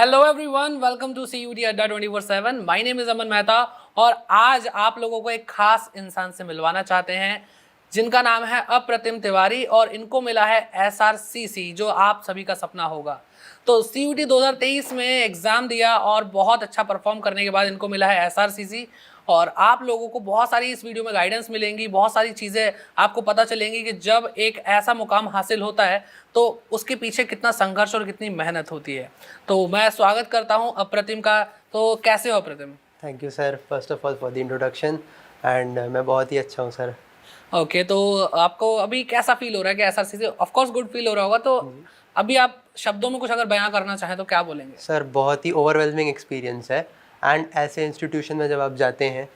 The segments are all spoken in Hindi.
Hello everyone, welcome to CUT Adda 24/7। My name is Aman Mehta और आज आप लोगों को एक खास इंसान से मिलवाना चाहते हैं जिनका नाम है अप्रतिम तिवारी और इनको मिला है SRCC जो आप सभी का सपना होगा। तो CUT 2023 में एग्ज़ाम दिया और बहुत अच्छा परफॉर्म करने के बाद इनको मिला है SRCC और आप लोगों को बहुत सारी इस वीडियो में गाइडेंस मिलेंगी, बहुत सारी चीज़ें आपको पता चलेंगी कि जब एक ऐसा मुकाम हासिल होता है तो उसके पीछे कितना संघर्ष और कितनी मेहनत होती है। तो मैं स्वागत करता हूं अप्रतिम का। तो कैसे हो अप्रतिम? Thank you sir, first of all for the introduction and मैं बहुत ही अच्छा हूँ सर। ओके, तो आपको अभी कैसा फील हो रहा है कि SRCC of course good feel हो रहा होगा, तो अभी आप शब्दों में कुछ अगर बयां करना चाहें तो क्या बोलेंगे? सर बहुत ही ओवरवेलमिंग एक्सपीरियंस है एंड ऐसे इंस्टीट्यूशन में जब आप जाते हैं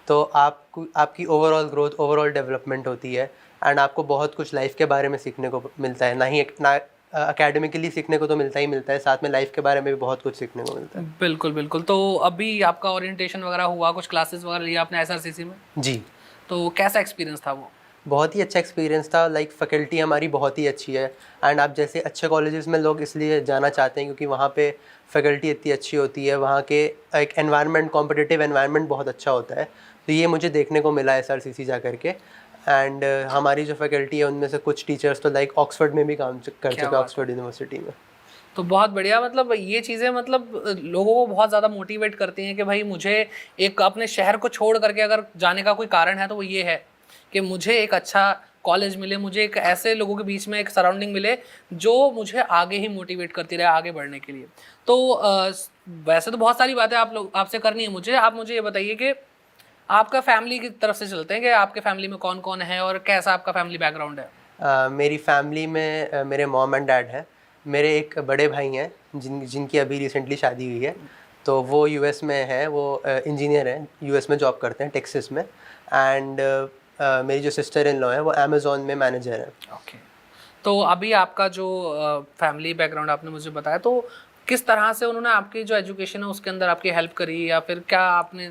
तो आपकी ओवरऑल ग्रोथ, ओवरऑल डेवलपमेंट होती है एंड आपको बहुत कुछ लाइफ के बारे में सीखने को मिलता है। ना अकेडमिकली सीखने को तो मिलता ही मिलता है, साथ में लाइफ के बारे में भी बहुत कुछ सीखने को मिलता है। बिल्कुल बिल्कुल। तो अभी आपका ओरिएंटेशन वगैरह हुआ, कुछ क्लासेस वगैरह लिया आपने SRCC में? जी, तो कैसा एक्सपीरियंस था वो? बहुत ही अच्छा एक्सपीरियंस था। लाइक फैकल्टी हमारी बहुत ही अच्छी है एंड आप जैसे अच्छे कॉलेजेस में लोग इसलिए जाना चाहते हैं क्योंकि वहाँ पे फैकल्टी इतनी अच्छी होती है, वहाँ के एक एनवायरनमेंट, कॉम्पिटिटिव एनवायरनमेंट बहुत अच्छा होता है। तो ये मुझे देखने को मिला SRCC जा करके एंड हमारी जो फैकल्टी है उनमें से कुछ टीचर्स तो लाइक ऑक्सफोर्ड में भी काम कर चुके, ऑक्सफोर्ड यूनिवर्सिटी में। तो बहुत बढ़िया। मतलब ये चीज़ें मतलब लोगों को बहुत ज़्यादा मोटिवेट करती हैं कि भाई मुझे एक अपने शहर को छोड़ करके अगर जाने का कोई कारण है तो वो ये है कि मुझे एक अच्छा कॉलेज मिले, मुझे एक ऐसे लोगों के बीच में एक सराउंडिंग मिले जो मुझे आगे ही मोटिवेट करती रहे आगे बढ़ने के लिए। तो वैसे तो बहुत सारी बातें आपसे करनी है मुझे। आप मुझे ये बताइए कि आपका फैमिली की तरफ से चलते हैं कि आपके फैमिली में कौन कौन है और कैसा आपका फैमिली बैकग्राउंड है? मेरी फैमिली में मेरे मॉम एंड डैड हैं। मेरे एक बड़े भाई हैं जिनकी अभी रिसेंटली शादी हुई है, तो वो यूएस में है, वो इंजीनियर हैं, यूएस में जॉब करते हैं टेक्सास में। एंड मेरी जो सिस्टर इन लॉ है वो अमेज़ॉन में मैनेजर है। ओके। तो अभी आपका जो फैमिली बैकग्राउंड आपने मुझे बताया, तो किस तरह से उन्होंने आपकी जो एजुकेशन है उसके अंदर आपकी हेल्प करी या फिर क्या आपने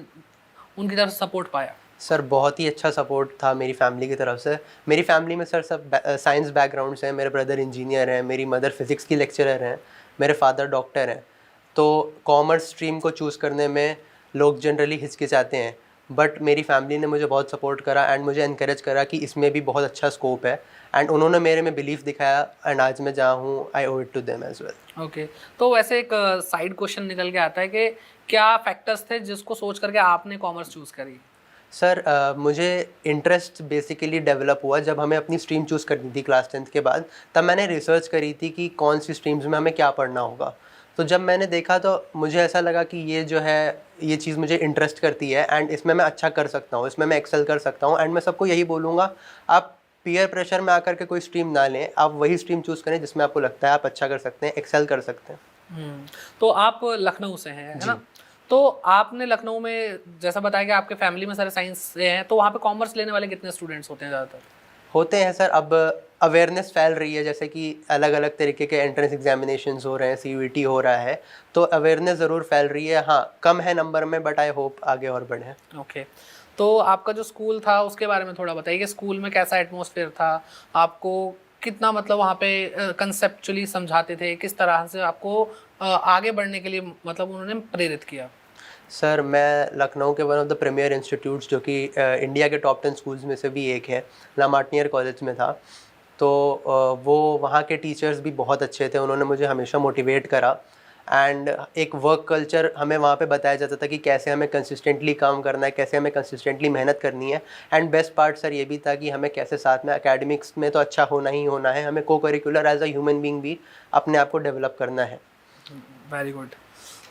उनकी तरफ से सपोर्ट पाया? सर बहुत ही अच्छा सपोर्ट था मेरी फैमिली की तरफ से। मेरी फैमिली में सर सब साइंस बैकग्राउंड्स हैं। मेरे ब्रदर इंजीनियर हैं, मेरी मदर फिज़िक्स की लेक्चरर हैं, मेरे फादर डॉक्टर हैं। तो कॉमर्स स्ट्रीम को चूज़ करने में लोग जनरली हिचकिचाते हैं, बट मेरी फैमिली ने मुझे बहुत सपोर्ट करा एंड मुझे इनकरेज करा कि इसमें भी बहुत अच्छा स्कोप है एंड उन्होंने मेरे में बिलीव दिखाया एंड आज मैं जहाँ हूँ I owe it to them as well. Okay. तो वैसे एक साइड क्वेश्चन निकल के आता है कि क्या फैक्टर्स थे जिसको सोच करके आपने कॉमर्स चूज़ करी? सर मुझे इंटरेस्ट बेसिकली डेवलप हुआ जब हमें अपनी स्ट्रीम चूज़ करनी थी क्लास 10th के बाद। तब मैंने रिसर्च करी थी कि कौन सी स्ट्रीम्स में हमें क्या पढ़ना होगा। तो जब मैंने देखा तो मुझे ऐसा लगा कि ये जो है ये चीज़ मुझे इंटरेस्ट करती है एंड इसमें मैं अच्छा कर सकता हूँ, इसमें मैं एक्सेल कर सकता हूँ। एंड मैं सबको यही बोलूँगा, आप पीयर प्रेशर में आकर के कोई स्ट्रीम ना लें, आप वही स्ट्रीम चूज़ करें जिसमें आपको लगता है आप अच्छा कर सकते हैं, एक्सेल कर सकते हैं। तो आप लखनऊ से हैं, है ना? तो आपने लखनऊ में जैसा बताया कि आपके फैमिली में सारे साइंस से हैं, तो वहाँ पे कॉमर्स लेने वाले कितने स्टूडेंट्स होते हैं ज़्यादातर? होते हैं सर। अब अवेयरनेस फैल रही है, जैसे कि अलग अलग तरीके के एंट्रेंस एग्जामिनेशंस हो रहे हैं, CUET हो रहा है, तो अवेयरनेस ज़रूर फैल रही है। हाँ, कम है नंबर में, बट आई होप आगे और बढ़े। ओके। तो आपका जो स्कूल था उसके बारे में थोड़ा बताइए कि स्कूल में कैसा एटमॉस्फेयर था? आपको कितना मतलब वहाँ पे कंसेप्चुअली समझाते थे? किस तरह से आपको आगे बढ़ने के लिए मतलब उन्होंने प्रेरित किया? सर मैं लखनऊ के one of the premiere institutes जो कि इंडिया के टॉप 10 स्कूल्स में से भी एक है, लामार्टिनियर कॉलेज में था। तो वो वहाँ के टीचर्स भी बहुत अच्छे थे, उन्होंने मुझे हमेशा मोटिवेट करा एंड एक वर्क कल्चर हमें वहाँ पे बताया जाता था कि कैसे हमें कंसिस्टेंटली काम करना है, कैसे हमें कंसिस्टेंटली मेहनत करनी है। एंड बेस्ट पार्ट सर ये भी था कि हमें कैसे साथ में एकेडमिक्स में तो अच्छा होना ही होना है, हमें को curricular as a human being भी अपने आप को डेवलप करना है। Very good.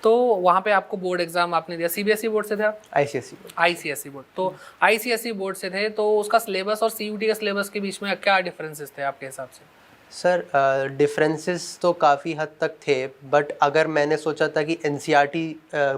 तो वहाँ पे आपको बोर्ड एग्जाम आपने दिया, CBSE बोर्ड से थे आप? ICSE board. ICSE board. तो ICSE बोर्ड से थे, तो उसका सिलेबस और CUT का सिलेबस के बीच में क्या डिफरेंसेस थे आपके हिसाब से? सर डिफरेंसेस तो काफ़ी हद तक थे, बट अगर मैंने सोचा था कि NCERT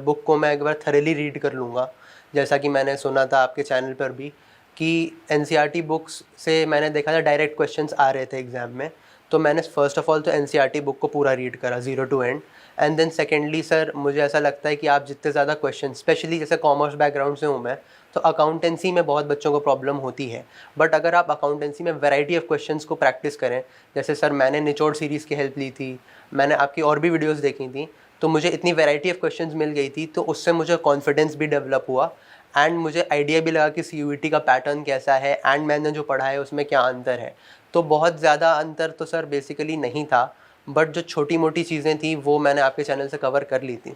बुक को मैं एक बार थरेली रीड कर लूँगा, जैसा कि मैंने सुना था आपके चैनल पर भी कि NCERT बुक्स से मैंने देखा था डायरेक्ट क्वेश्चंस आ रहे थे एग्ज़ाम में, तो मैंने फ़र्स्ट ऑफ़ ऑल तो NCERT बुक को पूरा रीड करा zero to end. And then secondly sir मुझे ऐसा लगता है कि आप जितने ज़्यादा क्वेश्चन, स्पेशली जैसे कॉमर्स बैकग्राउंड से हूँ मैं, तो अकाउंटेंसी में बहुत बच्चों को प्रॉब्लम होती है, बट अगर आप अकाउंटेंसी में वैरायटी ऑफ क्वेश्चंस को प्रैक्टिस करें, जैसे सर मैंने निचोड़ सीरीज़ की हेल्प ली थी, मैंने आपकी और भी वीडियोस देखी थी, तो मुझे इतनी वैरायटी ऑफ क्वेश्चंस मिल गई थी, तो उससे मुझे कॉन्फिडेंस भी डेवलप हुआ एंड मुझे आइडिया भी लगा कि CUET का पैटर्न कैसा है एंड मैंने जो पढ़ा है उसमें क्या अंतर है। तो बहुत ज़्यादा अंतर तो सर बेसिकली नहीं था, बट जो छोटी मोटी चीज़ें थी वो मैंने आपके चैनल से कवर कर ली थी।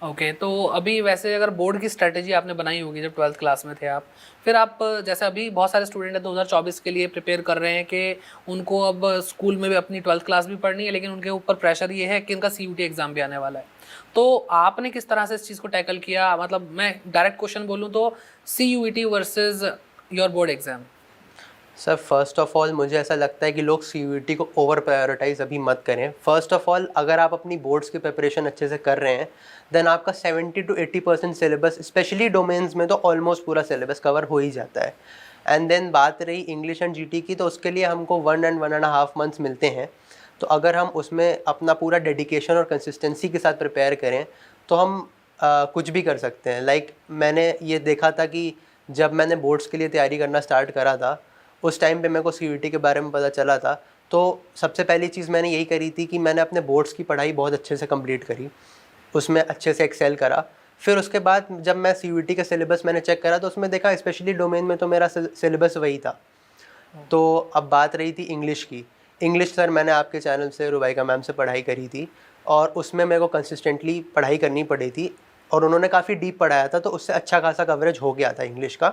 ओके तो अभी वैसे अगर बोर्ड की स्ट्रेटेजी आपने बनाई होगी जब 12th क्लास में थे आप, फिर आप जैसे अभी बहुत सारे स्टूडेंट हैं 2024 के लिए प्रिपेयर कर रहे हैं कि उनको अब स्कूल में भी अपनी 12th क्लास भी पढ़नी है, लेकिन उनके ऊपर प्रेशर ये है कि उनका CUET एग्ज़ाम भी आने वाला है। तो आपने किस तरह से इस चीज़ को टैकल किया? मतलब मैं डायरेक्ट क्वेश्चन बोलूँ तो CUET versus your board exam. Sir first of all मुझे ऐसा लगता है कि लोग CUET को ओवर प्रायोरिटाइज अभी मत करें। फर्स्ट ऑफ ऑल अगर आप अपनी बोर्ड्स की प्रिपरेशन अच्छे से कर रहे हैं देन आपका 70 to 80% सिलेबस, स्पेशली डोमेन्स में तो ऑलमोस्ट पूरा सिलेबस कवर हो ही जाता है। एंड देन बात रही इंग्लिश एंड GT की, तो उसके लिए हमको 1 and 1.5 months मिलते हैं। तो अगर हम उसमें अपना पूरा डेडिकेशन और कंसिस्टेंसी के साथ प्रिपेयर करें तो हम कुछ भी कर सकते हैं। लाइक मैंने ये देखा था कि जब मैंने बोर्ड्स के लिए तैयारी करना स्टार्ट करा था उस टाइम पे मेरे को CUET के बारे में पता चला था, तो सबसे पहली चीज़ मैंने यही करी थी कि मैंने अपने बोर्ड्स की पढ़ाई बहुत अच्छे से कंप्लीट करी, उसमें अच्छे से एक्सेल करा। फिर उसके बाद जब मैं CUET का सिलेबस मैंने चेक करा तो उसमें देखा स्पेशली डोमेन में तो मेरा सिलेबस वही था। तो अब बात रही थी इंग्लिश की। इंग्लिश सर मैंने आपके चैनल से रुबाइका मैम से पढ़ाई करी थी और उसमें मेरे को कंसिस्टेंटली पढ़ाई करनी पड़ी थी और उन्होंने काफ़ी डीप पढ़ाया था, तो उससे अच्छा खासा कवरेज हो गया था इंग्लिश का।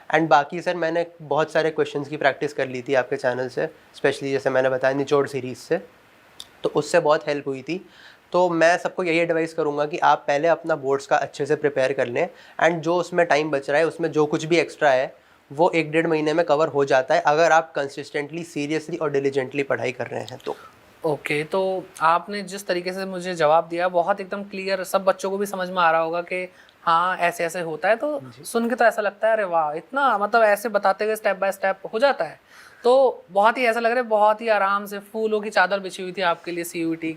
एंड बाकी सर मैंने बहुत सारे क्वेश्चंस की प्रैक्टिस कर ली थी आपके चैनल से, स्पेशली जैसे मैंने बताया निचोड़ सीरीज़ से, तो उससे बहुत हेल्प हुई थी। तो मैं सबको यही एडवाइस करूँगा कि आप पहले अपना बोर्ड्स का अच्छे से प्रिपेयर कर लें एंड जो उसमें टाइम बच रहा है उसमें जो कुछ भी एक्स्ट्रा है वो 1-1.5 महीने में कवर हो जाता है अगर आप कंसिस्टेंटली, सीरियसली और डिलीजेंटली पढ़ाई कर रहे हैं तो। ओके तो आपने जिस तरीके से मुझे जवाब दिया बहुत एकदम क्लियर, सब बच्चों को भी समझ में आ रहा होगा कि हाँ ऐसे ऐसे होता है। तो सुन के तो ऐसा लगता है अरे वाह, इतना मतलब ऐसे बताते हुए स्टेप बाय स्टेप हो जाता है। तो बहुत ही ऐसा लग रहा है बहुत ही आराम से फूलों की चादर बिछी हुई थी आपके लिए CUET।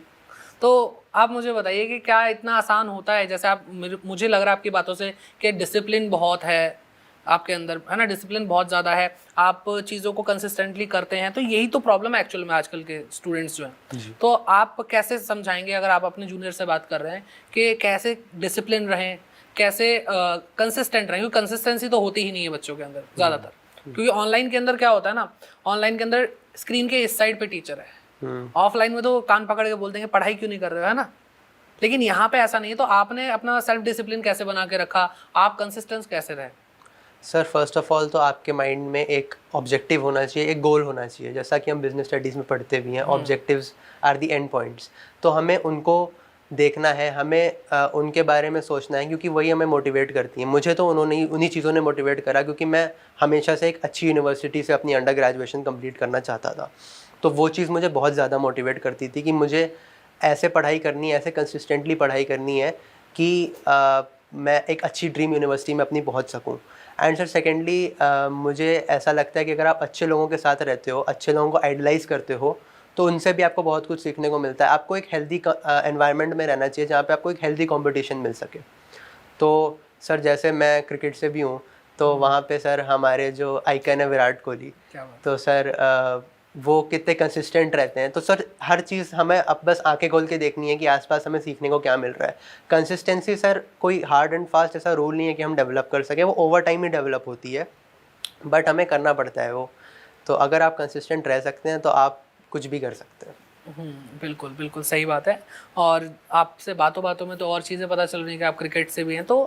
तो आप मुझे बताइए कि क्या इतना आसान होता है? जैसे आप मुझे लग रहा है आपकी बातों से कि डिसिप्लिन बहुत है आपके अंदर, है ना, डिसिप्लिन बहुत ज़्यादा है, आप चीज़ों को कंसिस्टेंटली करते हैं। तो यही तो प्रॉब्लम है एक्चुअल में आजकल के स्टूडेंट्स जो हैं। तो आप कैसे समझाएंगे अगर आप अपने जूनियर से बात कर रहे हैं कि कैसे डिसिप्लिन रहें, कैसे कंसिस्टेंट रहें? क्योंकि कंसिस्टेंसी तो होती ही नहीं है बच्चों के अंदर ज़्यादातर, क्योंकि ऑनलाइन के अंदर क्या होता है ना, ऑनलाइन के अंदर स्क्रीन के इस साइड पे टीचर है, ऑफलाइन में तो कान पकड़ के बोल देंगे पढ़ाई क्यों नहीं कर रहे हो, है ना। लेकिन यहाँ पे ऐसा नहीं है। तो आपने अपना सेल्फ डिसिप्लिन कैसे बना के रखा, आप कंसिस्टेंस कैसे रहे? सर फर्स्ट ऑफ ऑल तो आपके माइंड में एक ऑब्जेक्टिव होना चाहिए, एक गोल होना चाहिए। जैसा कि हम बिजनेस स्टडीज़ में पढ़ते भी हैं, objectives are the end points. तो हमें उनको देखना है, हमें उनके बारे में सोचना है, क्योंकि वही हमें मोटिवेट करती हैं। मुझे तो उन्हीं चीज़ों ने मोटिवेट करा, क्योंकि मैं हमेशा से एक अच्छी यूनिवर्सिटी से अपनी अंडर ग्रेजुएशन कंप्लीट करना चाहता था। तो वो चीज़ मुझे बहुत ज़्यादा मोटिवेट करती थी कि मुझे ऐसे पढ़ाई करनी है, ऐसे कंसिस्टेंटली पढ़ाई करनी है कि मैं एक अच्छी ड्रीम यूनिवर्सिटी में अपनी पहुंच सकूं। एंड सर सेकेंडली मुझे ऐसा लगता है कि अगर आप अच्छे लोगों के साथ रहते हो, अच्छे लोगों को आइडलाइज करते हो, तो उनसे भी आपको बहुत कुछ सीखने को मिलता है। आपको एक हेल्दी एनवायरनमेंट में रहना चाहिए जहाँ पे आपको एक हेल्दी कंपटीशन मिल सके। तो सर जैसे मैं क्रिकेट से भी हूँ, तो वहाँ पे सर हमारे जो आइकन है विराट कोहली, तो सर वो कितने कंसिस्टेंट रहते हैं। तो सर हर चीज़ हमें अब बस आंखें खोल के देखनी है कि आसपास हमें सीखने को क्या मिल रहा है। कंसिस्टेंसी सर कोई हार्ड एंड फास्ट ऐसा रूल नहीं है कि हम डेवलप कर सकें, वो ओवर टाइम ही डेवलप होती है, बट हमें करना पड़ता है वो। तो अगर आप कंसिस्टेंट रह सकते हैं तो आप कुछ भी कर सकते हैं। बिल्कुल बिल्कुल सही बात है। और आपसे बातों बातों में तो और चीज़ें पता चल रही हैं कि आप क्रिकेट से भी हैं। तो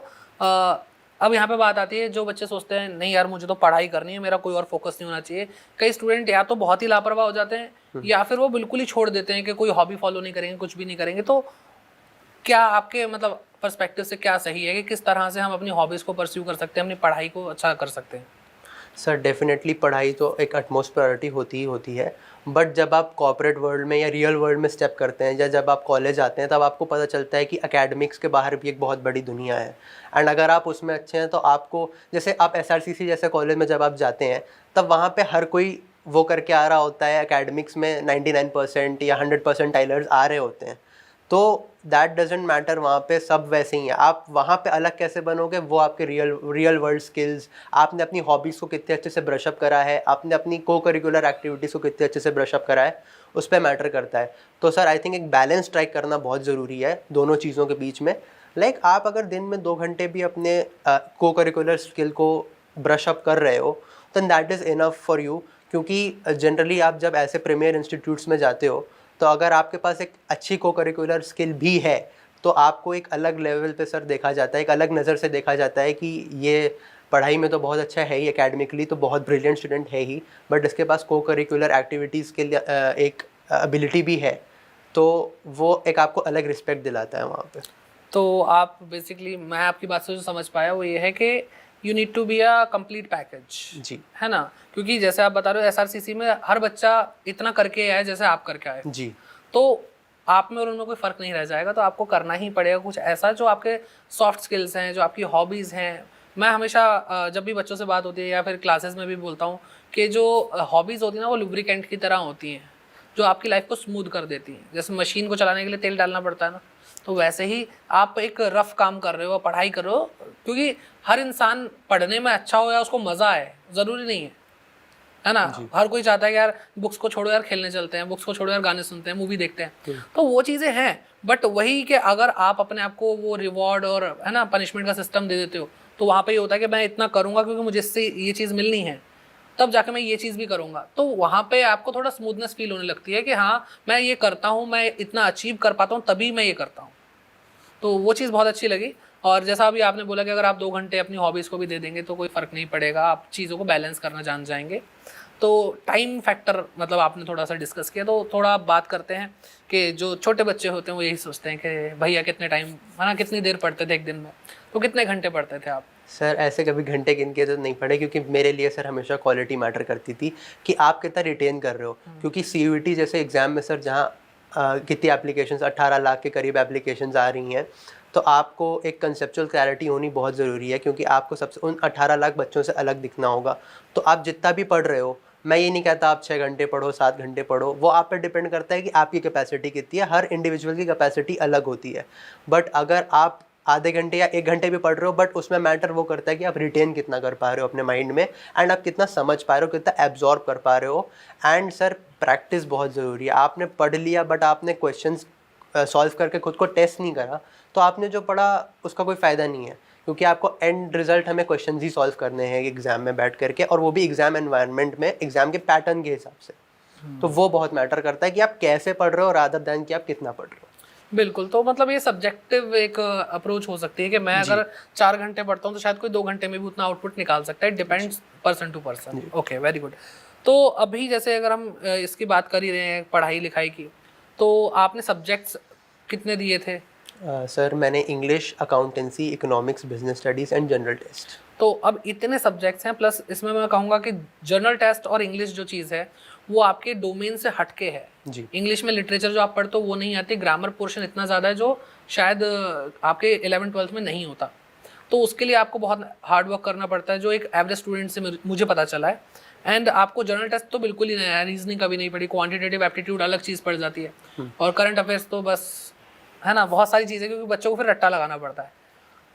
अब यहाँ पे बात आती है, जो बच्चे सोचते हैं नहीं यार मुझे तो पढ़ाई करनी है, मेरा कोई और फोकस नहीं होना चाहिए। कई स्टूडेंट या तो बहुत ही लापरवाह हो जाते हैं या फिर वो बिल्कुल ही छोड़ देते हैं कि कोई हॉबी फॉलो नहीं करेंगे, कुछ भी नहीं करेंगे। तो क्या आपके मतलब पर्सपेक्टिव से क्या सही है कि किस तरह से हम अपनी हॉबीज़ को परस्यू कर सकते हैं, अपनी पढ़ाई को अच्छा कर सकते हैं? सर डेफिनेटली पढ़ाई तो एक अटमोस्ट प्रायोरिटी होती ही होती है, बट जब आप कॉर्पोरेट वर्ल्ड में या रियल वर्ल्ड में स्टेप करते हैं या जब आप कॉलेज आते हैं तब आपको पता चलता है कि एकेडमिक्स के बाहर भी एक बहुत बड़ी दुनिया है। एंड अगर आप उसमें अच्छे हैं तो आपको, जैसे आप SRCC जैसे कॉलेज में जब आप जाते हैं तब वहाँ पे हर कोई वो करके आ रहा होता है, एकेडमिक्स में 99% या 100% टाइलर्स आ रहे होते हैं। तो दैट डजेंट मैटर, वहाँ पे सब वैसे ही है। आप वहाँ पे अलग कैसे बनोगे वो आपके रियल वर्ल्ड स्किल्स, आपने अपनी हॉबीज़ को कितने अच्छे से ब्रशअप करा है, आपने अपनी को करिकुलर एक्टिविटीज़ को कितने अच्छे से ब्रशअप करा है, उस पर मैटर करता है। तो सर आई थिंक एक बैलेंस स्ट्राइक करना बहुत ज़रूरी है दोनों चीज़ों के बीच में। लाइक आप अगर दिन में 2 घंटे भी अपने को करिकुलर स्किल को ब्रशअप कर रहे हो then that is enough for you, क्योंकि जनरली आप जब ऐसे प्रीमियर इंस्टीट्यूट्स में जाते हो तो अगर आपके पास एक अच्छी को करिकुलर स्किल भी है तो आपको एक अलग लेवल पे सर देखा जाता है, एक अलग नज़र से देखा जाता है कि ये पढ़ाई में तो बहुत अच्छा है ही, एकेडमिकली तो बहुत ब्रिलियंट स्टूडेंट है ही, बट इसके पास को करिकुलर एक्टिविटीज़ के लिए एक एबिलिटी भी है, तो वो एक आपको अलग रिस्पेक्ट दिलाता है वहाँ पे। तो आप बेसिकली, मैं आपकी बात से जो समझ पाया वो ये है कि you need to be a complete package, जी है ना? क्योंकि जैसे आप बता रहे हो एसआरसीसी में हर बच्चा इतना करके आया जैसे आप करके आए, जी, तो आप में और उनमें कोई फ़र्क नहीं रह जाएगा। तो आपको करना ही पड़ेगा कुछ ऐसा जो आपके सॉफ्ट स्किल्स हैं, जो आपकी हॉबीज़ हैं। मैं हमेशा जब भी बच्चों से बात होती है या फिर क्लासेस में भी बोलता हूँ कि जो हॉबीज़ होती हैं ना वो लुब्रिकेंट की तरह होती हैं, जो आपकी लाइफ को स्मूथ कर देती हैं। जैसे मशीन को चलाने के लिए तेल डालना पड़ता है ना, तो वैसे ही आप एक रफ़ काम कर रहे हो, पढ़ाई कर रहे हो, क्योंकि हर इंसान पढ़ने में अच्छा हो या उसको मज़ा आए ज़रूरी नहीं है ना? हर कोई चाहता है कि यार बुक्स को छोड़ो यार खेलने चलते हैं, बुक्स को छोड़ो यार गाने सुनते हैं, मूवी देखते हैं। तो वो चीज़ें हैं, बट वही कि अगर आप अपने आप को वो रिवॉर्ड और है ना पनिशमेंट का सिस्टम दे देते हो तो वहाँ पे ये होता है कि मैं इतना करूँगा क्योंकि मुझे इससे ये चीज़ मिलनी है, तब जाके मैं ये चीज़ भी करूँगा। तो वहाँ पे आपको थोड़ा स्मूथनेस फील होने लगती है कि हाँ मैं ये करता हूँ, मैं इतना अचीव कर पाता हूँ तभी मैं ये करता हूँ। तो वो चीज़ बहुत अच्छी लगी। और जैसा अभी आपने बोला कि अगर आप 2 घंटे अपनी हॉबीज़ को भी दे देंगे तो कोई फ़र्क नहीं पड़ेगा, आप चीज़ों को बैलेंस करना जान जाएंगे। तो टाइम फैक्टर मतलब आपने थोड़ा सा डिस्कस किया, तो थोड़ा आप बात करते हैं कि जो छोटे बच्चे होते हैं वो यही सोचते हैं कि भैया कितने टाइम, है ना, कितनी देर पढ़ते थे एक दिन में, तो कितने घंटे पढ़ते थे आप? सर ऐसे कभी घंटे गिन के तो नहीं पढ़े, क्योंकि मेरे लिए सर हमेशा क्वालिटी मैटर करती थी कि आप कितना रिटेन कर रहे हो। क्योंकि CUET जैसे एग्ज़ाम में सर जहाँ कितनी एप्लीकेशंस 18 लाख के करीब एप्लीकेशंस आ रही हैं, तो आपको एक कंसेप्चुअल क्लैरिटी होनी बहुत ज़रूरी है, क्योंकि आपको सबसे उन 18 लाख बच्चों से अलग दिखना होगा। तो आप जितना भी पढ़ रहे हो, मैं ये नहीं कहता आप 6 घंटे पढ़ो, 7 घंटे पढ़ो, वो आप पे डिपेंड करता है कि आपकी कैपेसिटी कितनी है। हर इंडिविजुअल की कैपेसिटी अलग होती है। बट अगर आप आधे घंटे या 1 घंटे भी पढ़ रहे हो, बट उसमें मैटर वो करता है कि आप रिटेन कितना कर पा रहे हो अपने माइंड में, एंड आप कितना समझ पा रहे हो, कितना एब्जॉर्ब कर पा रहे हो। एंड सर प्रैक्टिस बहुत ज़रूरी है। आपने पढ़ लिया बट आपने क्वेश्चंस सॉल्व करके खुद को टेस्ट नहीं करा, तो आपने जो पढ़ा उसका कोई फ़ायदा नहीं है, क्योंकि आपको एंड रिजल्ट हमें क्वेश्चंस ही सॉल्व करने हैं एग्ज़ाम में बैठ करके, और वो भी एग्ज़ाम एनवायरनमेंट में, एग्ज़ाम के पैटर्न के हिसाब से। तो वो बहुत मैटर करता है कि आप कैसे पढ़ रहे हो रादर देन कि आप कितना पढ़ रहे हो। बिल्कुल। तो मतलब ये सब्जेक्टिव एक अप्रोच हो सकती है कि मैं अगर 4 घंटे पढ़ता हूँ तो शायद कोई 2 घंटे में भी उतना आउटपुट निकाल सकता है। Depends person to person. Okay, very good. तो अभी जैसे अगर हम इसकी बात कर ही रहे हैं पढ़ाई लिखाई की, तो आपने सब्जेक्ट्स कितने दिए थे? सर मैंने English, accountancy, economics, business studies and general test. तो अब इतने सब्जेक्ट्स हैं, प्लस इसमें मैं कहूँगा कि जनरल टेस्ट और इंग्लिश जो चीज़ है वो आपके डोमेन से हटके है। जी। इंग्लिश में लिटरेचर जो आप पढ़ते हो वो नहीं आती, ग्रामर पोर्शन इतना ज़्यादा है जो शायद आपके 11th-12th में नहीं होता। तो उसके लिए आपको बहुत हार्ड वर्क करना पड़ता है, जो एक एवरेज स्टूडेंट से मुझे पता चला है। एंड आपको जनरल टेस्ट तो बिल्कुल ही नहीं है, रीजनिंग कभी नहीं पड़ी, क्वांटिटेटिव एप्टीट्यूड अलग चीज़ पड़ जाती है, और करंट अफेयर्स तो बस, है ना, बहुत सारी चीज़ें, क्योंकि बच्चों को फिर रट्टा लगाना पड़ता है।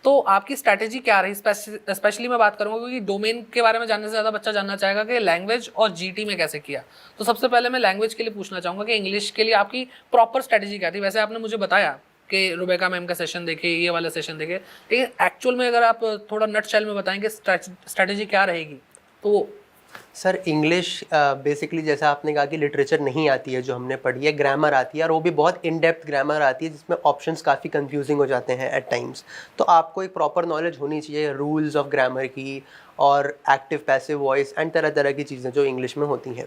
तो आपकी स्ट्रैटेजी क्या रही? स्पेशली मैं बात करूंगा क्योंकि डोमेन के बारे में जानने से ज़्यादा बच्चा जानना चाहेगा कि लैंग्वेज और जीटी में कैसे किया। तो सबसे पहले मैं लैंग्वेज के लिए पूछना चाहूँगा कि इंग्लिश के लिए आपकी प्रॉपर स्ट्रैटेजी क्या थी? वैसे आपने मुझे बताया कि रुबेका मैम का सेशन देखे, ये वाला सेशन देखे, लेकिन एक्चुअल में अगर आप थोड़ा नटशेल में बताएंगे स्ट्रैटेजी क्या रहेगी तो। सर इंग्लिश बेसिकली जैसा आपने कहा कि लिटरेचर नहीं आती है जो हमने पढ़ी है, ग्रामर आती है, और वो भी बहुत इन डेप्थ ग्रामर आती है जिसमें ऑप्शंस काफ़ी कंफ्यूजिंग हो जाते हैं एट टाइम्स। तो आपको एक प्रॉपर नॉलेज होनी चाहिए रूल्स ऑफ ग्रामर की, और एक्टिव पैसिव वॉइस एंड तरह तरह की चीज़ें जो इंग्लिश में होती हैं।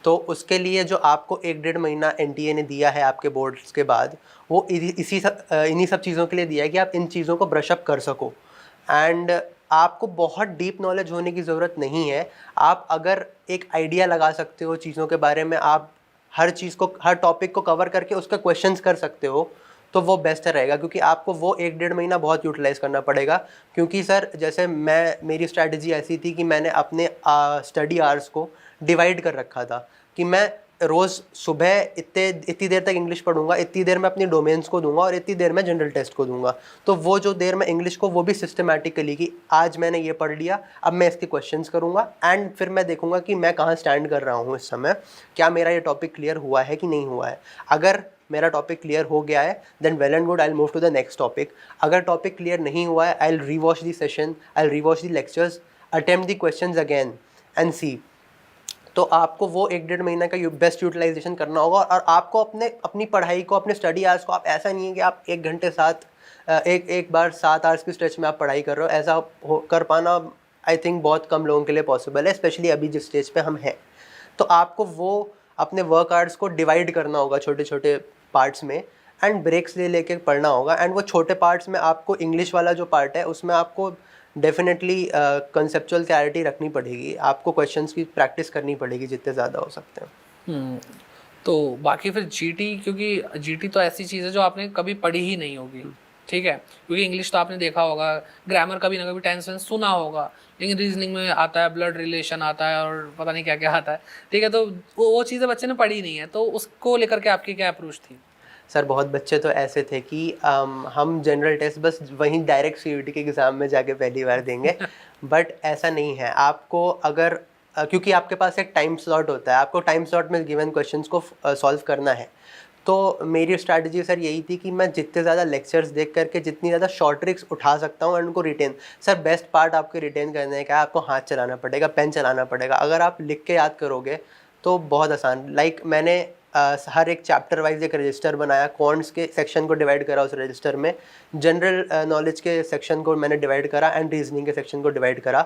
तो उसके लिए जो आपको 1-1.5 महीना NTA ने दिया है आपके बोर्ड्स के बाद, वो इन्हीं सब चीज़ों के लिए दिया है कि आप इन चीज़ों को ब्रशअप कर सको। एंड आपको बहुत डीप नॉलेज होने की ज़रूरत नहीं है। आप अगर एक आइडिया लगा सकते हो चीज़ों के बारे में, आप हर चीज़ को, हर टॉपिक को कवर करके उसके क्वेश्चंस कर सकते हो, तो वो बेस्ट रहेगा। क्योंकि आपको वो 1-1.5 महीना बहुत यूटिलाइज़ करना पड़ेगा। क्योंकि सर जैसे मेरी स्ट्रैटेजी ऐसी थी कि मैंने अपने स्टडी आवर्स को डिवाइड कर रखा था कि मैं रोज़ सुबह इतनी देर तक इंग्लिश पढ़ूंगा, इतनी देर मैं अपनी डोमेन्स को दूंगा और इतनी देर मैं जनरल टेस्ट को दूंगा। तो वो जो देर मैं इंग्लिश को, वो भी सिस्टमेटिकली कि आज मैंने ये पढ़ लिया, अब मैं इसके क्वेश्चंस करूंगा एंड फिर मैं देखूंगा कि मैं कहाँ स्टैंड कर रहा हूँ इस समय, क्या मेरा ये टॉपिक क्लियर हुआ है कि नहीं हुआ है। अगर मेरा टॉपिक क्लियर हो गया है then well and good, I will move to the next topic. अगर टॉपिक क्लियर नहीं हुआ है, I will rewatch the session, I will rewatch the lectures, attempt the questions again and see. तो आपको वो 1-1.5 महीना का बेस्ट यूटिलाइजेशन करना होगा। और आपको अपनी पढ़ाई को, अपने स्टडी आवर्स को, आप ऐसा नहीं है कि आप 1 घंटे एक बार 7 आवर्स की स्ट्रेच में आप पढ़ाई कर रहे हो, ऐसा कर पाना आई थिंक बहुत कम लोगों के लिए पॉसिबल है, स्पेशली अभी जिस स्टेज पे हम हैं। तो आपको वो अपने वर्क आवर्स को डिवाइड करना होगा छोटे छोटे पार्ट्स में एंड ब्रेक्स लेके पढ़ना होगा। एंड वो छोटे पार्ट्स में आपको इंग्लिश वाला जो पार्ट है उसमें आपको डेफिनेटली कंसेप्चुअल क्लैरिटी रखनी पड़ेगी, आपको क्वेश्चंस की प्रैक्टिस करनी पड़ेगी जितने ज़्यादा हो सकते हैं। तो बाकी फिर जीटी, क्योंकि जीटी तो ऐसी चीज़ है जो आपने कभी पढ़ी ही नहीं होगी, ठीक है, क्योंकि इंग्लिश तो आपने देखा होगा, ग्रामर कभी ना कभी टेंस वेंस सुना होगा, लेकिन रीजनिंग में आता है, ब्लड रिलेशन आता है और पता नहीं क्या क्या आता है, ठीक है। तो वो चीज़ें बच्चे ने पढ़ी नहीं है, तो उसको लेकर के आपकी क्या अप्रोच थी? सर बहुत बच्चे तो ऐसे थे कि हम जनरल टेस्ट बस वहीं डायरेक्ट सीयूईटी के एग्ज़ाम में जाके पहली बार देंगे बट ऐसा नहीं है। आपको अगर क्योंकि आपके पास एक टाइम स्लॉट होता है, आपको टाइम स्लॉट में गिवन क्वेश्चंस को सॉल्व करना है। तो मेरी स्ट्रैटेजी सर यही थी कि मैं जितने ज़्यादा लेक्चर्स देख करके जितनी ज़्यादा शॉर्ट ट्रिक्स उठा सकता हूँ एंड उनको रिटेन। सर बेस्ट पार्ट आपके रिटेन करने का है, आपको हाथ चलाना पड़ेगा, पेन चलाना पड़ेगा। अगर आप लिख के याद करोगे तो बहुत आसान। लाइक मैंने हर एक चैप्टर वाइज एक रजिस्टर बनाया, क्वांट्स के सेक्शन को डिवाइड करा उस रजिस्टर में, जनरल नॉलेज के सेक्शन को मैंने डिवाइड करा एंड रीजनिंग के सेक्शन को डिवाइड करा।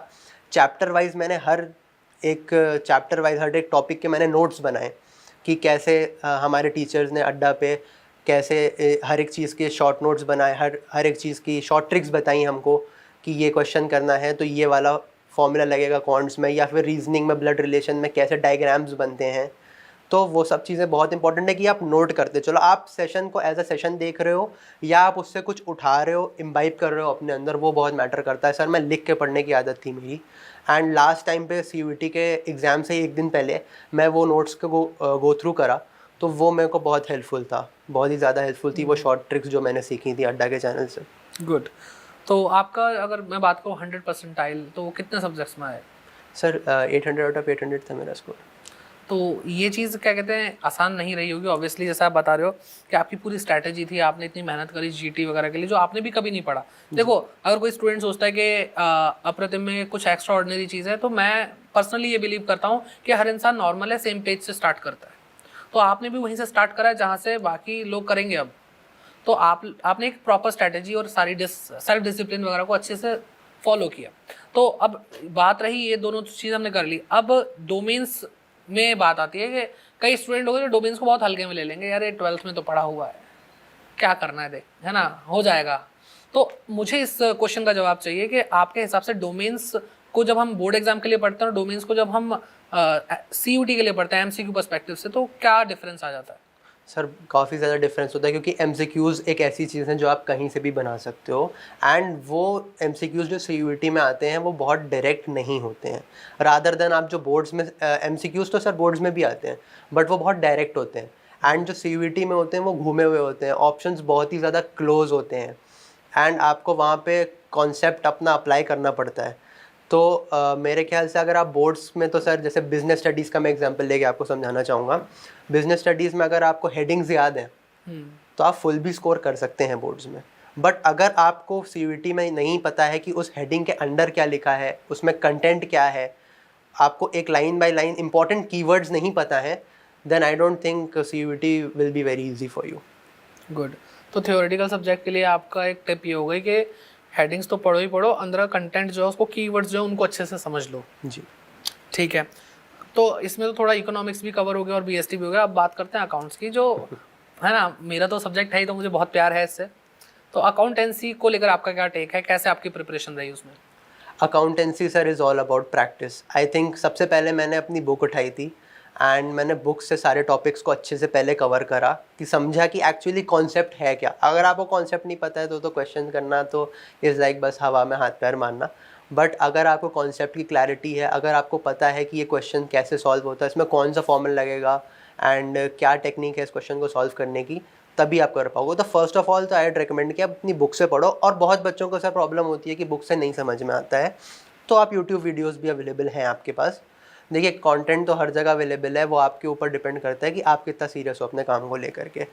चैप्टर वाइज मैंने हर एक टॉपिक के मैंने नोट्स बनाए कि कैसे हमारे टीचर्स ने अड्डा पे कैसे हर एक चीज़ के शॉर्ट नोट्स बनाए, हर एक चीज़ की शॉर्ट ट्रिक्स बताई हमको कि ये क्वेश्चन करना है तो ये वाला फॉर्मूला लगेगा क्वांट्स में, या फिर रीजनिंग में ब्लड रिलेशन में कैसे डायग्राम्स बनते हैं। तो वो सब चीज़ें बहुत इंपॉर्टेंट है कि आप नोट करते चलो। आप सेशन को एज अ सेशन देख रहे हो या आप उससे कुछ उठा रहे हो, इम्बाइब कर रहे हो अपने अंदर, वो बहुत मैटर करता है। सर मैं लिख के पढ़ने की आदत थी मेरी, एंड लास्ट टाइम पे सीयूईटी के एग्ज़ाम से ही एक दिन पहले मैं वो नोट्स को गो थ्रू करा, तो वो मेरे को बहुत हेल्पफुल था, बहुत ही ज़्यादा हेल्पफुल थी वो शॉर्ट ट्रिक्स जो मैंने सीखी थी अड्डा के चैनल से। गुड। तो आपका अगर मैं बात करूँ 100 परसेंटाइल तो कितने सब्जेक्ट्स में आए? सर 800 आउट ऑफ 800 था मेरा स्कोर। तो ये चीज़ क्या कहते हैं आसान नहीं रही होगी ऑब्वियसली, जैसा आप बता रहे हो कि आपकी पूरी स्ट्रैटेजी थी, आपने इतनी मेहनत करी जीटी वगैरह के लिए जो आपने भी कभी नहीं पढ़ा। देखो अगर कोई स्टूडेंट सोचता है कि अप्रतिम में कुछ एक्स्ट्रा ऑर्डिनरी चीज़ है, तो मैं पर्सनली ये बिलीव करता हूँ कि हर इंसान नॉर्मल है, सेम पेज से स्टार्ट करता है। तो आपने भी वहीं से स्टार्ट करा है जहाँ से बाकी लोग करेंगे अब। तो आपने एक प्रॉपर स्ट्रैटेजी और सारी सेल्फ डिसिप्लिन वगैरह को अच्छे से फॉलो किया। तो अब बात रही ये दोनों चीज़ हमने कर ली, अब डोमेन्स में बात आती है कि कई स्टूडेंट होंगे जो डोमेन्स को बहुत हल्के में ले लेंगे, यार ये 12th में तो पढ़ा हुआ है, क्या करना है देख, है ना, हो जाएगा। तो मुझे इस क्वेश्चन का जवाब चाहिए कि आपके हिसाब से डोमेन्स को जब हम बोर्ड एग्जाम के लिए पढ़ते हैं और डोमेन्स को जब हम सीयूटी के लिए पढ़ते हैं एमसीक्यू पर्सपेक्टिव से, तो क्या डिफरेंस आ जाता है? सर काफ़ी ज़्यादा डिफरेंस होता है, क्योंकि एमसीक्यूज़ एक ऐसी चीज़ है जो आप कहीं से भी बना सकते हो, एंड वो एमसीक्यूज़ जो सीयूईटी में आते हैं वो बहुत डायरेक्ट नहीं होते हैं, रादर देन आप जो बोर्ड्स में एमसीक्यूज़ तो सर बोर्ड्स में भी आते हैं बट वो बहुत डायरेक्ट होते हैं, एंड जो सीयूईटी में होते हैं वो घूमे हुए होते हैं, ऑप्शंस बहुत ही ज़्यादा क्लोज होते हैं, एंड आपको वहाँ पे कॉन्सेप्ट अपना अप्लाई करना पड़ता है। तो मेरे ख्याल से अगर आप बोर्ड्स में, तो सर जैसे बिजनेस स्टडीज़ का मैं एग्जांपल लेके आपको समझाना चाहूँगा। बिजनेस स्टडीज़ में अगर आपको हेडिंग्स याद हैं तो आप फुल भी स्कोर कर सकते हैं बोर्ड्स में, बट अगर आपको सीयूईटी में नहीं पता है कि उस हेडिंग के अंडर क्या लिखा है, उसमें कंटेंट क्या है, आपको एक line by line important keywords नहीं पता है, then I don't think CUET will be very easy for you. Good. तो थ्योरेटिकल सब्जेक्ट के लिए आपका एक टिप ये हो गई कि हेडिंग्स तो पढ़ो ही पढ़ो, अंदर कंटेंट जो है उसको कीवर्ड्स जो है उनको अच्छे से समझ लो। जी ठीक है। तो इसमें तो थोड़ा इकोनॉमिक्स भी कवर हो गया और बीएसटी भी हो गया। अब बात करते हैं अकाउंट्स की, जो है ना, मेरा तो सब्जेक्ट है ही, तो मुझे बहुत प्यार है इससे। तो अकाउंटेंसी को लेकर आपका क्या टेक है, कैसे आपकी प्रिपरेशन रही उसमें? Accountancy sir is all about practice. I think सबसे पहले मैंने अपनी बुक उठाई थी एंड मैंने बुक से सारे टॉपिक्स को अच्छे से पहले कवर करा कि समझा कि एक्चुअली कॉन्सेप्ट है क्या। अगर आपको कॉन्सेप्ट नहीं पता है तो क्वेश्चन करना तो इज़ लाइक बस हवा में हाथ पैर मारना, बट अगर आपको कॉन्सेप्ट की क्लैरिटी है, अगर आपको पता है कि ये क्वेश्चन कैसे सॉल्व होता है, इसमें कौन सा फॉर्मूला लगेगा, एंड क्या टेक्निक है इस क्वेश्चन को सॉल्व करने की, तभी आप कर पाओगे। तो फर्स्ट ऑफ ऑल तो आई रिकमेंड कि आप अपनी बुक से पढ़ो। और बहुत बच्चों को सर प्रॉब्लम होती है कि बुक से नहीं समझ में आता है, तो आप यूट्यूब वीडियोज़ भी अवेलेबल हैं आपके पास। देखिए कंटेंट तो हर जगह अवेलेबल है, वो आपके ऊपर डिपेंड करता है कि आप कितना सीरियस हो अपने काम को लेकर के।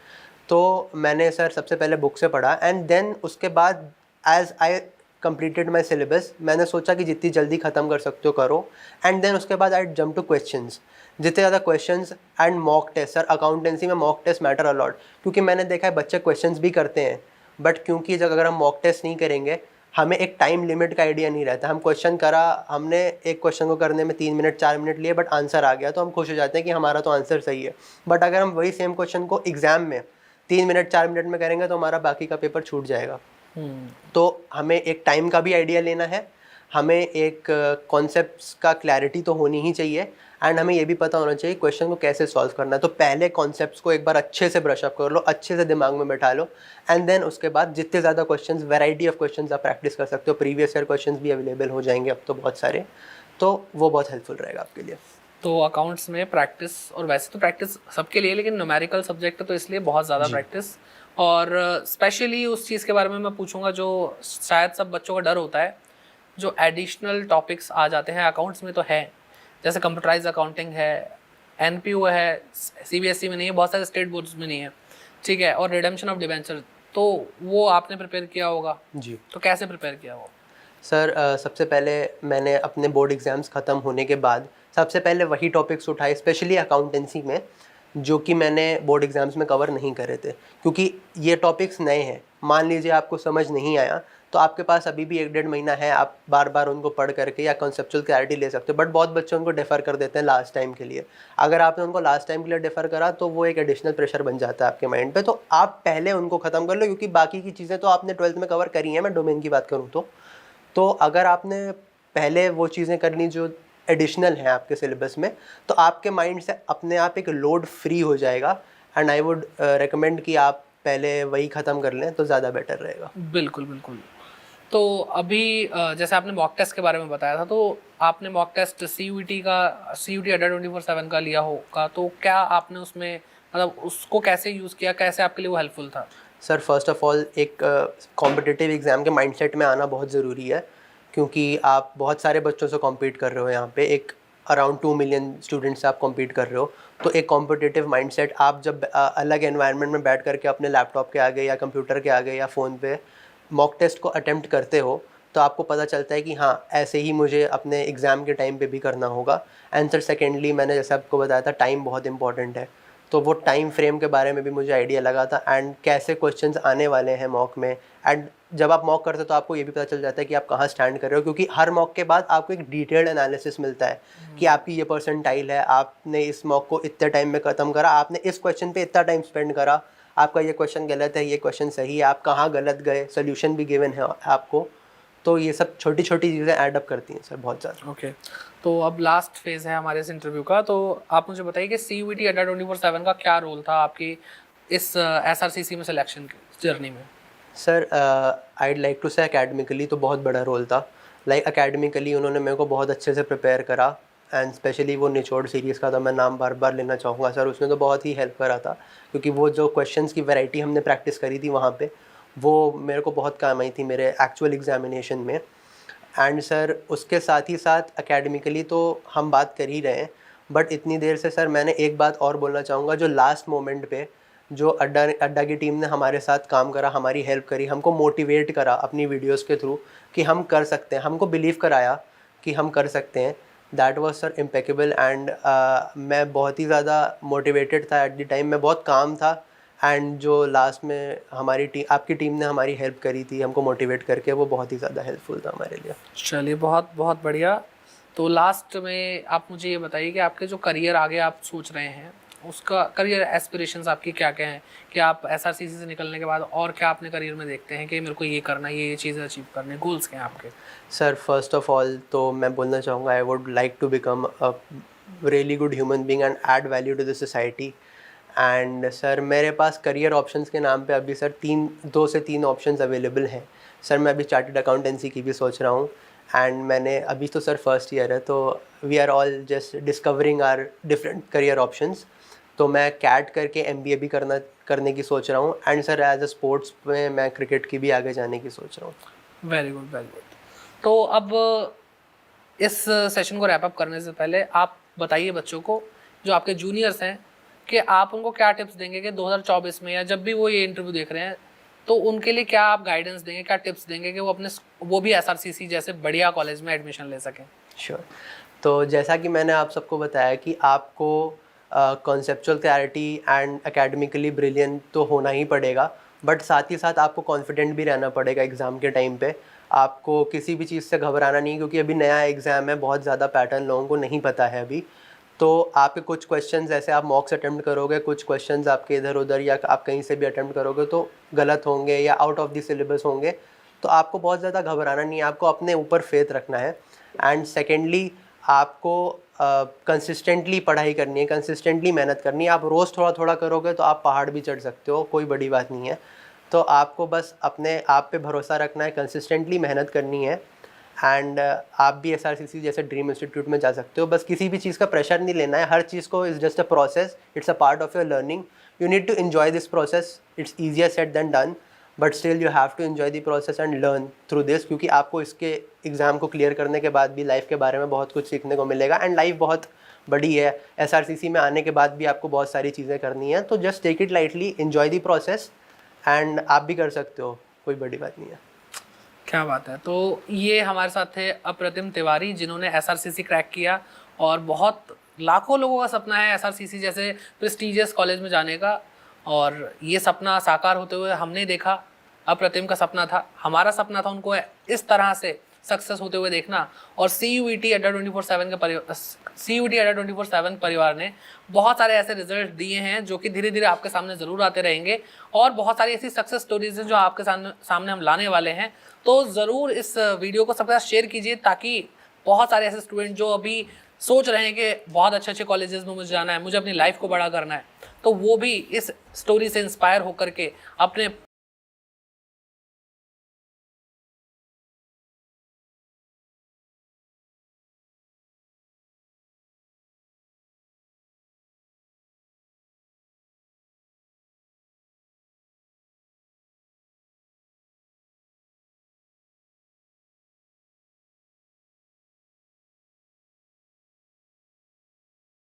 तो मैंने सर सबसे पहले बुक से पढ़ा एंड देन उसके बाद as I completed my syllabus, मैंने सोचा कि जितनी जल्दी ख़त्म कर सकते हो करो। एंड देन उसके बाद आई जंप टू क्वेश्चंस, जितने ज़्यादा questions and mock test. Sir accountancy में मॉक टेस्ट मैटर अलॉट, क्योंकि मैंने देखा है बच्चे क्वेश्चंस भी करते हैं, बट क्योंकि जब अगर हम मॉक टेस्ट नहीं करेंगे, हमें एक टाइम लिमिट का आइडिया नहीं रहता। हम क्वेश्चन करा, हमने एक क्वेश्चन को करने में 3 मिनट 4 मिनट लिए, बट आंसर आ गया तो हम खुश हो जाते हैं कि हमारा तो आंसर सही है। बट अगर हम वही सेम क्वेश्चन को एग्ज़ाम में 3 मिनट 4 मिनट में करेंगे तो हमारा बाकी का पेपर छूट जाएगा। तो हमें एक टाइम का भी आइडिया लेना है, हमें एक कॉन्सेप्ट्स का क्लैरिटी तो होनी ही चाहिए, एंड हमें ये भी पता होना चाहिए क्वेश्चन को कैसे सॉल्व करना है। तो पहले कॉन्सेप्ट्स को एक बार अच्छे से ब्रश अप कर लो, अच्छे से दिमाग में बैठा लो, एंड देन उसके बाद जितने ज़्यादा क्वेश्चंस, वैरायटी ऑफ क्वेश्चंस आप प्रैक्टिस कर सकते हो, प्रीवियस ईयर क्वेश्चंस भी अवेलेबल हो जाएंगे अब तो बहुत सारे, तो वो बहुत हेल्पफुल रहेगा आपके लिए। तो अकाउंट्स में प्रैक्टिस, और वैसे तो प्रैक्टिस सबके लिए, लेकिन न्यूमेरिकल सब्जेक्ट है तो इसलिए बहुत ज़्यादा प्रैक्टिस। और स्पेशली उस चीज़ के बारे में मैं पूछूंगा जो शायद सब बच्चों का डर होता है, जो एडिशनल टॉपिक्स आ जाते हैं अकाउंट्स में तो है, जैसे कंप्यूटराइज अकाउंटिंग है, एनपीओ है, सीबीएसई में नहीं है, बहुत सारे स्टेट बोर्ड्स में नहीं है, ठीक है, और रिडेम्पशन ऑफ डिबेंचर, तो वो आपने प्रिपेयर किया होगा जी। तो कैसे प्रिपेयर किया वो? सर सबसे पहले मैंने अपने बोर्ड एग्ज़ाम्स ख़त्म होने के बाद सबसे पहले वही टॉपिक्स उठाए, स्पेशली अकाउंटेंसी में, जो कि मैंने बोर्ड एग्ज़ाम्स में कवर नहीं करे थे, क्योंकि ये टॉपिक्स नए हैं। मान लीजिए आपको समझ नहीं आया तो आपके पास अभी भी 1-1.5 महीना है, आप बार बार उनको पढ़ करके या कॉन्सेप्चुअल क्लैरिटी ले सकते हो। बट बहुत बच्चे उनको डिफ़र कर देते हैं लास्ट टाइम के लिए। अगर आपने उनको लास्ट टाइम के लिए डिफ़र करा तो वो एक एडिशनल प्रेशर बन जाता है आपके माइंड पे। तो आप पहले उनको ख़त्म कर लो, क्योंकि बाकी की चीज़ें तो आपने 12th में कवर करी हैं, मैं डोमेन की बात करूँ तो अगर आपने पहले वो चीज़ें कर ली जो एडिशनल हैं आपके सिलेबस में, तो आपके माइंड से अपने आप एक लोड फ्री हो जाएगा। एंड आई वुड रिकमेंड कि आप पहले वही ख़त्म कर लें तो ज़्यादा बेटर रहेगा। बिल्कुल बिल्कुल। तो अभी जैसे आपने मॉक टेस्ट के बारे में बताया था, तो आपने मॉक टेस्ट CUET अड्डा 24/7 का लिया होगा, तो क्या आपने उसमें मतलब उसको कैसे यूज़ किया, कैसे आपके लिए वो हेल्पफुल था? सर फर्स्ट ऑफ ऑल एक कॉम्पिटिटिव एग्ज़ाम के माइंडसेट में आना बहुत ज़रूरी है, क्योंकि आप बहुत सारे बच्चों से कॉम्पीट कर रहे हो। यहाँ पे एक अराउंड 2 मिलियन स्टूडेंट्स से आप कॉम्पीट कर रहे हो, तो एक कॉम्पिटिटिव माइंडसेट, आप जब अलग एनवायरनमेंट में बैठ करके अपने लैपटॉप के आगे या कंप्यूटर के आगे या फ़ोन पे मॉक टेस्ट को अटेम्प्ट करते हो, तो आपको पता चलता है कि हाँ ऐसे ही मुझे अपने एग्ज़ाम के टाइम पे भी करना होगा। एंड सर सेकेंडली, मैंने जैसे आपको बताया था, टाइम बहुत इंपॉर्टेंट है, तो वो टाइम फ्रेम के बारे में भी मुझे आइडिया लगा था, एंड कैसे क्वेश्चंस आने वाले हैं मॉक में। एंड जब आप मॉक करते हो तो आपको ये भी पता चल जाता है कि आप कहाँ स्टैंड कर रहे हो, क्योंकि हर मॉक के बाद आपको एक डिटेल्ड एनालिसिस मिलता है कि आपकी ये परसेंटाइल है, आपने इस मॉक को इतने टाइम में ख़त्म करा, आपने इस क्वेश्चन पे इतना टाइम स्पेंड करा, आपका ये क्वेश्चन गलत है, ये क्वेश्चन सही है, आप कहाँ गलत गए, सोल्यूशन भी गिवन है आपको। तो ये सब छोटी छोटी चीज़ें ऐड अप करती हैं सर बहुत ज़्यादा। ओके, तो अब लास्ट फेज़ है हमारे इस इंटरव्यू का, तो आप मुझे बताइए कि CUET अड्डा 24/7 का क्या रोल था आपकी इस SRCC में सिलेक्शन की जर्नी में? सर आईड लाइक टू से एकेडमिकली तो बहुत बड़ा रोल था। लाइक एकेडमिकली उन्होंने मेरे को बहुत अच्छे से प्रिपेयर करा, एंड स्पेशली वो निचोड़ सीरीज़ का तो मैं नाम बार बार लेना चाहूँगा सर, उसने तो बहुत ही हेल्प करा था, क्योंकि वो जो क्वेश्चंस की वैरायटी हमने प्रैक्टिस करी थी वहाँ पे, वो मेरे को बहुत काम आई थी मेरे एक्चुअल एग्जामिनेशन में। एंड सर उसके साथ ही साथ एकेडमिकली तो हम बात कर ही रहे हैं, बट इतनी देर से सर मैंने एक बात और बोलना चाहूँगा, जो लास्ट मोमेंट पे जो अड्डा की टीम ने हमारे साथ काम करा, हमारी हेल्प करी, हमको मोटिवेट करा अपनी वीडियोस के थ्रू कि हम कर सकते हैं, हमको बिलीव कराया कि हम कर सकते हैं, that was sir impeccable. And मैं बहुत ही ज़्यादा मोटिवेटेड था एट द टाइम, मैं बहुत काम था, एंड जो लास्ट में हमारी आपकी टीम ने हमारी हेल्प करी थी हमको मोटिवेट करके, वो बहुत ही ज़्यादा हेल्पफुल था हमारे लिए। चलिए, बहुत बहुत बढ़िया। तो लास्ट में आप मुझे ये बताइए कि आपके जो करियर आगे आप सोच रहे हैं, उसका करियर एस्पिरेशंस आपकी क्या क्या हैं, कि आप SRCC से निकलने के बाद और क्या अपने करियर में देखते हैं कि मेरे को ये करना है, ये चीज़ें अचीव करने, गोल्स क्या हैं आपके? सर फर्स्ट ऑफ ऑल तो मैं बोलना चाहूँगा, I would like to become a really good human being and add value to the society. And sir मेरे पास करियर ऑप्शंस के नाम पे अभी सर 2 से 3 ऑप्शंस अवेलेबल हैं सर। मैं अभी चार्टर्ड अकाउंटेंसी की भी सोच रहा हूँ, एंड मैंने अभी तो सर फर्स्ट ईयर है, तो we are all just discovering our different career options. तो मैं कैट करके MBA भी करने की सोच रहा हूँ। And sir as a sports में मैं क्रिकेट की भी आगे जाने की सोच रहा हूँ। Very good, very good. तो अब इस सेशन को रैप अप करने से पहले आप बताइए बच्चों को, जो आपके जूनियर्स हैं, कि आप उनको क्या टिप्स देंगे कि 2024 में या जब भी वो ये इंटरव्यू देख रहे हैं तो उनके लिए क्या आप गाइडेंस देंगे, क्या टिप्स देंगे कि वो भी SRCC जैसे बढ़िया कॉलेज में एडमिशन ले सकें? श्योर। तो जैसा कि मैंने आप सबको बताया कि आपको conceptual clarity and academically brilliant तो होना ही पड़ेगा, बट साथ ही साथ आपको कॉन्फिडेंट भी रहना पड़ेगा एग्ज़ाम के टाइम पे। आपको किसी भी चीज़ से घबराना नहीं, क्योंकि अभी नया एग्ज़ाम है, बहुत ज़्यादा पैटर्न लोगों को नहीं पता है अभी। तो आपके कुछ क्वेश्चंस ऐसे आप मॉक्स अटेम्प्ट करोगे, कुछ क्वेश्चंस आपके इधर उधर या आप कहीं से भी अटेम्प्ट करोगे तो गलत होंगे या आउट ऑफ द सिलेबस होंगे, तो आपको बहुत ज़्यादा घबराना नहीं है, आपको अपने ऊपर फेथ रखना है। एंड सेकेंडली आपको कंसिस्टेंटली पढ़ाई करनी है, कंसिस्टेंटली मेहनत करनी है। आप रोज़ थोड़ा थोड़ा करोगे तो आप पहाड़ भी चढ़ सकते हो, कोई बड़ी बात नहीं है। तो आपको बस अपने आप पे भरोसा रखना है, कंसिस्टेंटली मेहनत करनी है। एंड आप भी SRCC जैसे ड्रीम इंस्टीट्यूट में जा सकते हो। बस किसी भी चीज़ का प्रेशर नहीं लेना है, हर चीज़ को is just a process, it's a part of your learning. You need to enjoy this process, it's easier said than done, but still you have to enjoy the process and learn through this, क्योंकि आपको इसके एग्ज़ाम को क्लियर करने के बाद भी लाइफ के बारे में बहुत कुछ सीखने को मिलेगा। एंड लाइफ बहुत बड़ी है, SRCC में आने के बाद भी आपको बहुत सारी चीज़ें करनी है। तो just take it lightly, enjoy the process, and आप भी कर सकते हो, कोई बड़ी बात नहीं है। क्या बात है। तो ये हमारे साथ थे अप्रतिम तिवारी, जिन्होंने SRCC क्रैक किया, और बहुत लाखों लोगों का सपना है SRCC जैसे प्रेस्टीजियस कॉलेज में जाने का, और ये सपना साकार होते हुए हमने देखा। अप्रतिम का सपना था, हमारा सपना था उनको इस तरह से सक्सेस होते हुए देखना। और CUET अड्डा 24/7 परिवार ने बहुत सारे ऐसे रिजल्ट दिए हैं जो कि धीरे धीरे आपके सामने ज़रूर आते रहेंगे, और बहुत सारी ऐसी सक्सेस स्टोरीज हैं जो आपके सामने हम लाने वाले हैं। तो ज़रूर इस वीडियो को सबके साथ शेयर कीजिए, ताकि बहुत सारे ऐसे स्टूडेंट जो अभी सोच रहे हैं कि बहुत अच्छे अच्छे कॉलेजेस में मुझे जाना है, मुझे अपनी लाइफ को बड़ा करना है, तो वो भी इस स्टोरी से इंस्पायर होकर के अपने